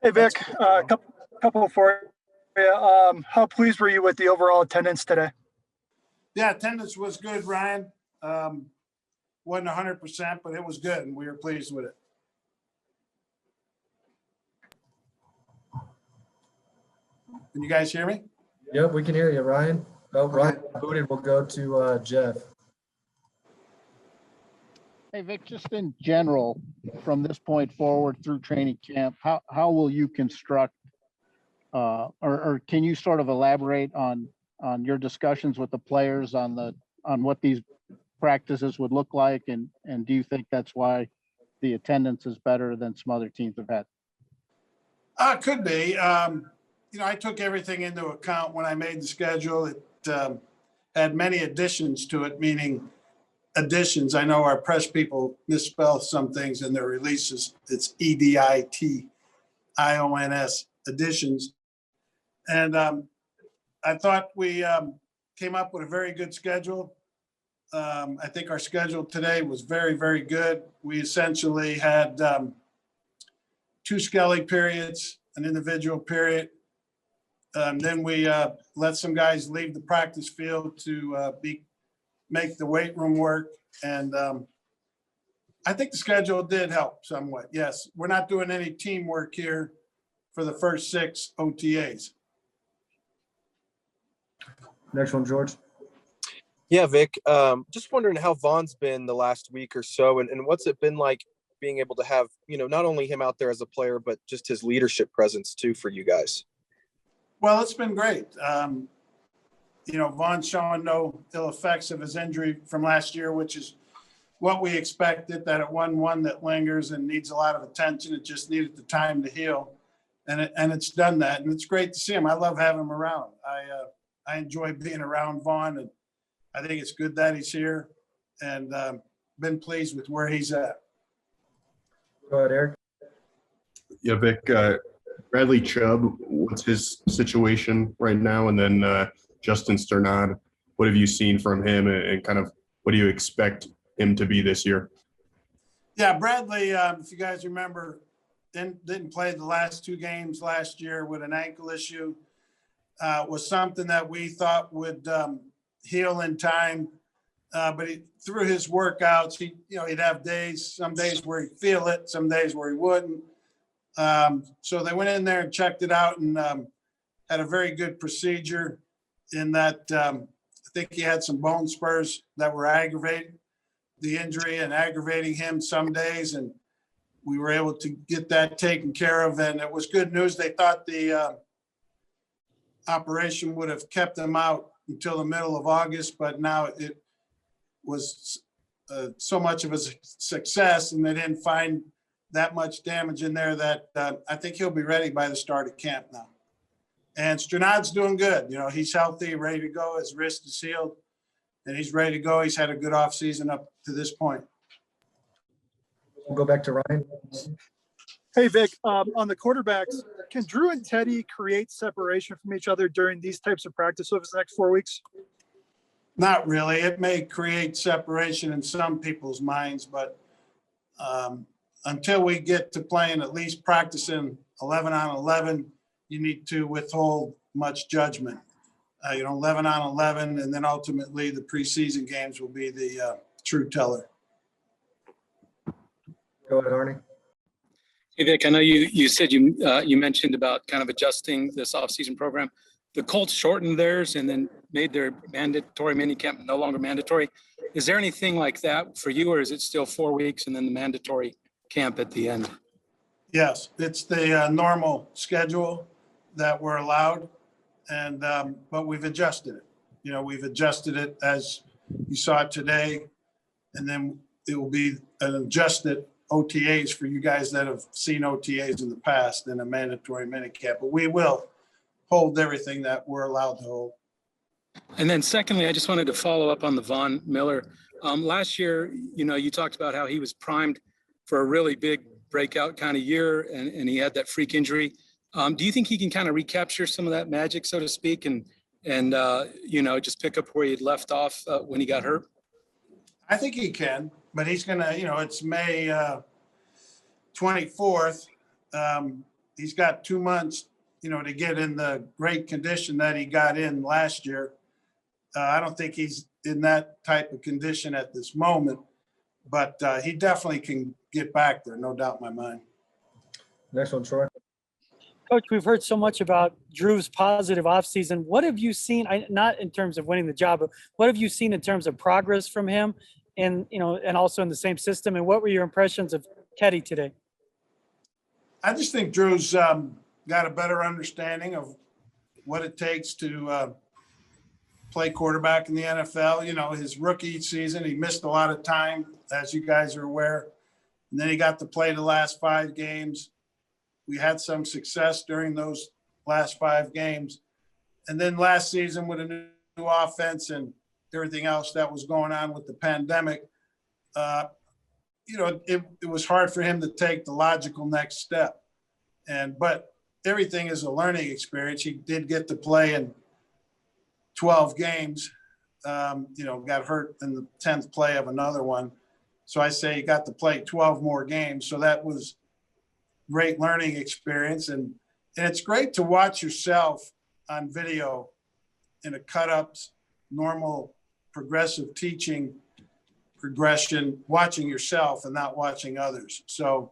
Hey, Vic, couple for you. How pleased were you with the overall attendance today? Yeah, attendance was good, Ryan. Wasn't 100%, but it was good, and we were pleased with it. Can you guys hear me? Yep, we can hear you, Ryan. Oh, Ryan booted. We'll go to Jeff. Hey, Vic, just in general, from this point forward through training camp, how will you construct or can you sort of elaborate on your discussions with the players on what these practices would look like, and do you think that's why the attendance is better than some other teams have had? Could be. I took everything into account when I made the schedule. It had many additions to it, meaning additions. I know our press people misspell some things in their releases. It's EDITIONS, additions. And I thought we came up with a very good schedule. I think our schedule today was very, very good. We essentially had 2 Skelly periods, an individual period. Then we let some guys leave the practice field to make the weight room work. And I think the schedule did help somewhat. Yes, we're not doing any teamwork here for the first 6 OTAs. Next one, George. Yeah, Vic, just wondering how Vaughn's been the last week or so, and what's it been like being able to have, not only him out there as a player, but just his leadership presence too for you guys? Well, it's been great. Vaughn's showing no ill effects of his injury from last year, which is what we expected, that it wasn't one that lingers and needs a lot of attention. It just needed the time to heal. And it's done that. And it's great to see him. I love having him around. I enjoy being around Vaughn, and I think it's good that he's here, and been pleased with where he's at. Go ahead, Eric. Yeah, Vic, Bradley Chubb, what's his situation right now? And then Justin Sternad, what have you seen from him, and kind of what do you expect him to be this year? Yeah, Bradley, if you guys remember, didn't play the last 2 games last year with an ankle issue. Was something that we thought would heal in time. But through his workouts, he'd have days, some days where he'd feel it, some days where he wouldn't. So they went in there and checked it out, and had a very good procedure in that I think he had some bone spurs that were aggravating the injury and aggravating him some days. And we were able to get that taken care of. And it was good news. They thought the operation would have kept him out until the middle of August, but now it was so much of a success, and they didn't find that much damage in there that I think he'll be ready by the start of camp now. And Sternad's doing good. He's healthy, ready to go. His wrist is healed, and he's ready to go. He's had a good offseason up to this point. We'll go back to Ryan. Hey, Vic, on the quarterbacks, can Drew and Teddy create separation from each other during these types of practice over the next 4 weeks? Not really. It may create separation in some people's minds, but until we get to playing, at least practicing 11 on 11, you need to withhold much judgment. 11 on 11, and then ultimately the preseason games will be the true teller. Go ahead, Arnie. Hey, Vic, I know you said you mentioned about kind of adjusting this offseason program. The Colts shortened theirs and then made their mandatory minicamp no longer mandatory. Is there anything like that for you, or is it still 4 weeks and then the mandatory camp at the end? Yes, it's the normal schedule that we're allowed, and but we've adjusted it. We've adjusted it as you saw it today, and then it will be an adjusted OTAs for you guys that have seen OTAs in the past and a mandatory minicamp. But we will hold everything that we're allowed to hold. And then secondly, I just wanted to follow up on the Von Miller. Last year, you talked about how he was primed for a really big breakout kind of year, and he had that freak injury. Do you think he can kind of recapture some of that magic, so to speak, and just pick up where he had left off when he got hurt? I think he can, but he's going to, it's May 24th. he's got 2 months, to get in the great condition that he got in last year. I don't think he's in that type of condition at this moment, but he definitely can get back there, no doubt in my mind. Next one, Troy. Coach, we've heard so much about Drew's positive offseason. What have you seen, not in terms of winning the job, but what have you seen in terms of progress from him and, and also in the same system? And what were your impressions of Teddy today? I just think Drew's got a better understanding of what it takes to play quarterback in the NFL. His rookie season, he missed a lot of time, as you guys are aware. And then he got to play the last 5 games. We had some success during those last 5 games. And then last season with a new offense and everything else that was going on with the pandemic, it was hard for him to take the logical next step. But everything is a learning experience. He did get to play in 12 games, got hurt in the 10th play of another one. So I say he got to play 12 more games. So that was great learning experience. And it's great to watch yourself on video in a cut-ups, normal progressive teaching progression, watching yourself and not watching others. So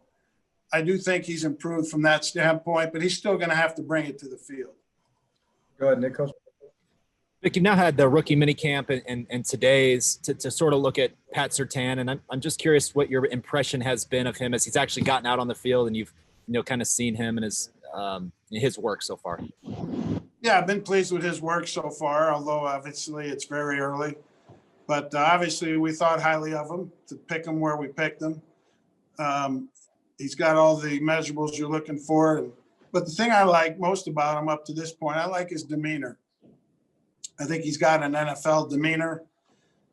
I do think he's improved from that standpoint, but he's still going to have to bring it to the field. Go ahead, Nick. Coach. Vic, you've now had the rookie minicamp and today's to sort of look at Pat Surtain, and I'm just curious what your impression has been of him as he's actually gotten out on the field and you've kind of seen him and his work so far. Yeah, I've been pleased with his work so far, although obviously it's very early. But obviously we thought highly of him to pick him where we picked him. He's got all the measurables you're looking for. But the thing I like most about him up to this point, I like his demeanor. I think he's got an NFL demeanor,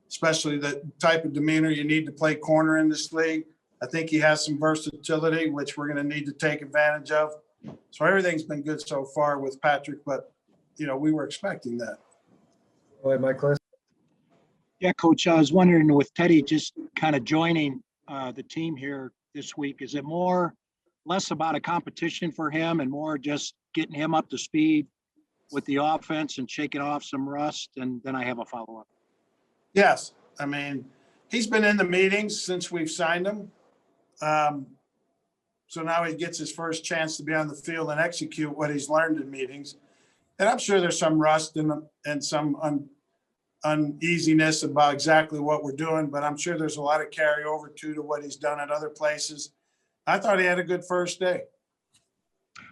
especially the type of demeanor you need to play corner in this league. I think he has some versatility, which we're going to need to take advantage of. So everything's been good so far with Patrick, but, we were expecting that. Go ahead, Mike Liss. Yeah, Coach, I was wondering with Teddy just kind of joining the team here this week, is it less about a competition for him and more just getting him up to speed with the offense and shaking off some rust? And then I have a follow-up. Yes. I mean, he's been in the meetings since we've signed him. So now he gets his first chance to be on the field and execute what he's learned in meetings. And I'm sure there's some rust and some uneasiness about exactly what we're doing, but I'm sure there's a lot of carryover to what he's done at other places. I thought he had a good first day.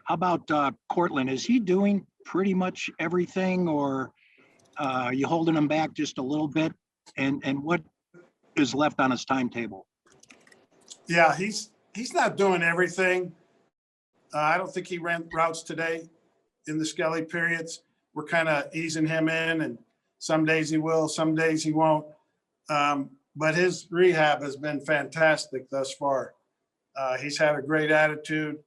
How about Cortland? Is he doing pretty much everything, or are you holding him back just a little bit? And what is left on his timetable? Yeah, he's not doing everything. I don't think he ran routes today in the Skelly periods. We're kind of easing him in, and some days he will, some days he won't. But his rehab has been fantastic thus far. He's had a great attitude.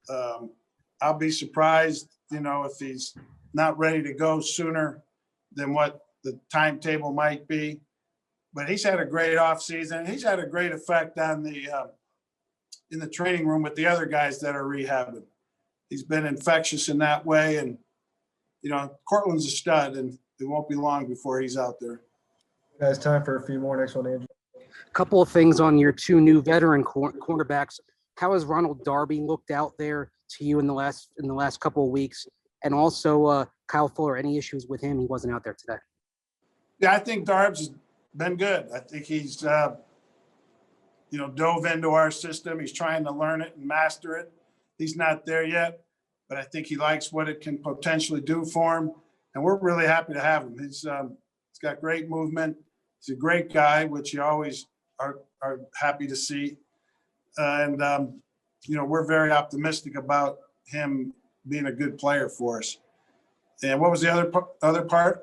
I'll be surprised, if he's not ready to go sooner than what the timetable might be. But he's had a great offseason. He's had a great effect on in the training room with the other guys that are rehabbing. He's been infectious in that way. And, Cortland's a stud, and it won't be long before he's out there. Guys, time for a few more. Next one, Andrew. A couple of things on your 2 new veteran cornerbacks. How has Ronald Darby looked out there to you in the last couple of weeks? And also Kyle Fuller, any issues with him? He wasn't out there today. Yeah, I think Darb's been good. I think he's, dove into our system. He's trying to learn it and master it. He's not there yet, but I think he likes what it can potentially do for him. And we're really happy to have him. He's got great movement. He's a great guy, which you always are happy to see. We're very optimistic about him being a good player for us. And what was the other part?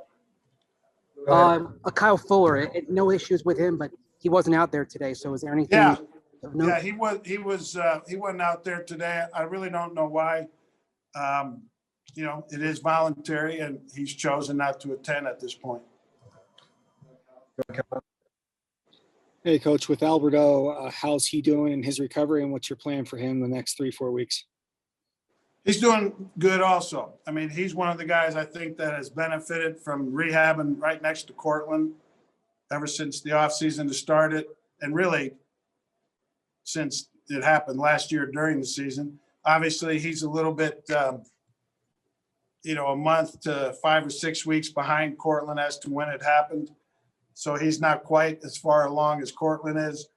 Kyle Fuller, no issues with him, but he wasn't out there today. So is there anything? Yeah, no? Yeah, he wasn't out there today. I really don't know why. It is voluntary, and he's chosen not to attend at this point. Hey, Coach, with Alberto, how's he doing in his recovery, and what's your plan for him the next 3-4 weeks? He's doing good also. I mean, he's one of the guys I think that has benefited from rehabbing right next to Cortland ever since the offseason started, and really since it happened last year during the season. Obviously, he's a little bit, a month to 5 or 6 weeks behind Cortland as to when it happened. So he's not quite as far along as Cortland is,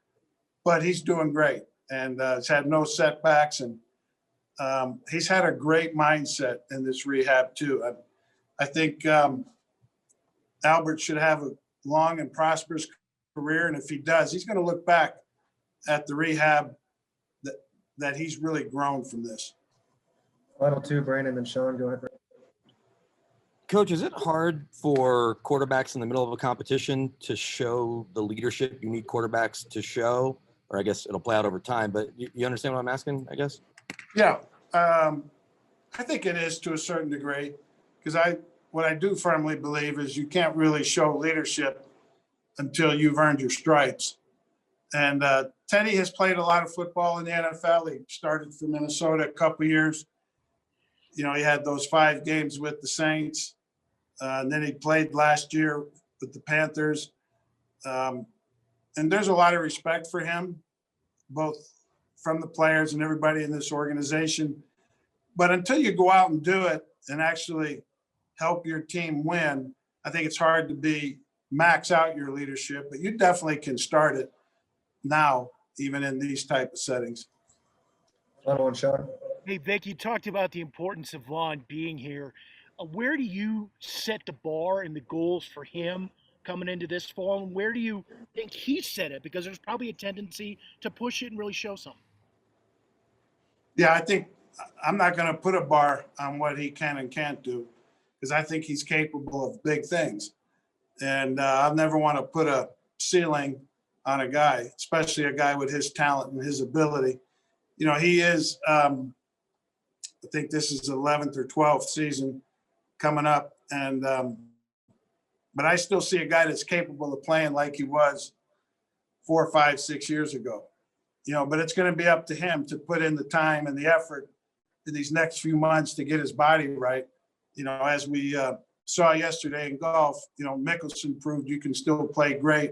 but he's doing great and has had no setbacks. And he's had a great mindset in this rehab too. I think Albert should have a long and prosperous career. And if he does, he's going to look back at the rehab that he's really grown from this. Final two, Brandon, then Sean, go ahead. Coach, is it hard for quarterbacks in the middle of a competition to show the leadership you need quarterbacks to show? Or I guess it'll play out over time, but you understand what I'm asking, I guess? Yeah, I think it is to a certain degree, because what I do firmly believe is you can't really show leadership until you've earned your stripes. And Teddy has played a lot of football in the NFL. He started for Minnesota a couple of years. He had those 5 games with the Saints. And then he played last year with the Panthers. And there's a lot of respect for him, both from the players and everybody in this organization. But until you go out and do it and actually help your team win, I think it's hard to max out your leadership, but you definitely can start it now, even in these type of settings. Final one, Sean. Hey, Vic, you talked about the importance of Vaughn being here. Where do you set the bar and the goals for him coming into this fall? And where do you think he set it? Because there's probably a tendency to push it and really show something. Yeah, I think I'm not going to put a bar on what he can and can't do, because I think he's capable of big things. And I'll never want to put a ceiling on a guy, especially a guy with his talent and his ability. He is, I think this is 11th or 12th season coming up. And, but I still see a guy that's capable of playing like he was 4, 5, 6 years ago, but it's going to be up to him to put in the time and the effort in these next few months to get his body right. As we saw yesterday in golf, Mickelson proved you can still play great.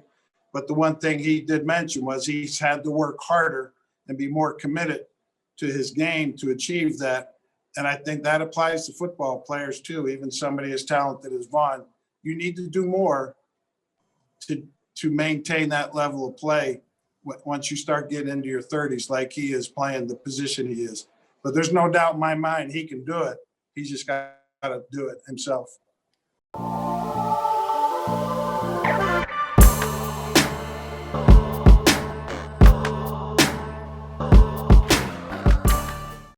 But the one thing he did mention was he's had to work harder and be more committed to his game to achieve that. And I think that applies to football players too, even somebody as talented as Vaughn. You need to do more to maintain that level of play once you start getting into your 30s, like he is playing the position he is. But there's no doubt in my mind he can do it. He's just got to do it himself.